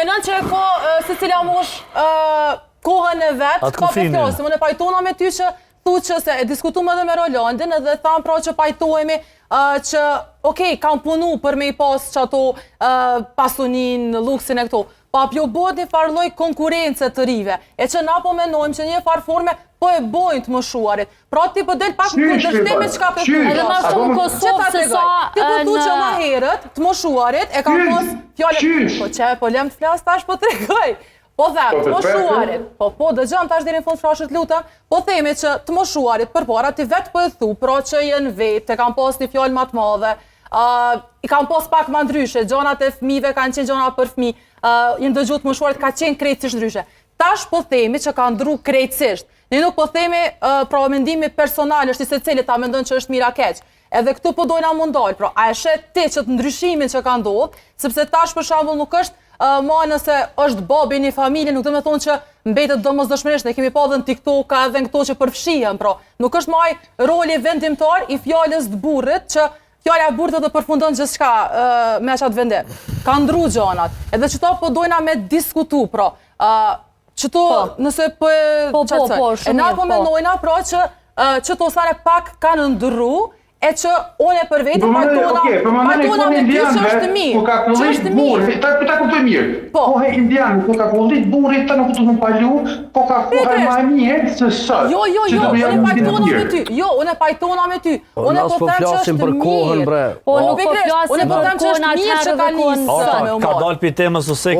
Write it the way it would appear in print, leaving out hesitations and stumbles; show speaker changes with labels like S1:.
S1: menon që e ka Secila Mosh kohën e vetë, ka për flasim, unë e pajtona me ty që thu që se e diskutume edhe me Rolandin edhe thamë pra që pajtojemi që, okej, kam punu për me i pas që ato pasunin, luksin e këto, pa pjo bot një farloj konkurence të rive, e që na po menojmë që një farë forme po e bojnë të moshuarit. Pra ti po del pak në kundërshtim me çka po thua.
S2: Edhe ma shumë Kosovë se sa
S1: ti po thu që ma herët të moshuarit e ka pas fjalë. Po çe po lëm të flas tash po tregoj. Po them, të moshuarit. Po dëgjom tash deri në fund frashët lutem. Po themi që të moshuarit përpara ti vetë po e thu, pra që janë vetë, kanë pas një fjalë më të madhe. I kanë pas pak më ndryshe, gjonat e fëmijëve kanë qenë gjona për fëmijë. Janë dëgjuar të moshuarit ka qenë krejtësisht ndryshe. Tash po themi që ka ndru krejtësisht. Ne nuk po themi pra mendimi personal është i secilit ta mendon që është mira keq. Edhe këtu po dojna mundal, pra a e shet ti që të ndryshimin që ka ndodhur, sepse tash për shembull nuk është ma nëse është babi një familje, nuk do me thonë që mbetet domosdoshmërisht, ne kemi pa dhe në TikTok ka edhe në këto që përfshihen, pra nuk është maj roli vendimtar i fjalës të burrit që fjala e burrit do përfundon gjithçka me çat vendim. Ka ndru gjanat. Edhe çto po dojna me diskutu, pra qëto nëse po qatësoj. E na po menojna pra që qëto sare pak kanë ndru, e që unë e për vetë pajtona me ty që është mirë.
S3: Po ka këllit burri, ta kuptoj mirë. Kohë indianë, po ka këllit burri, ta nuk të më palu, po ka kohë ma mirë se sot.
S1: Jo, unë e pajtona me ty. Jo, unë e pajtona me ty. Unë e po them që është mirë.
S2: Po nuk po flasim
S1: për kohën atë që ka nisë.
S4: Ka dalë për temës ose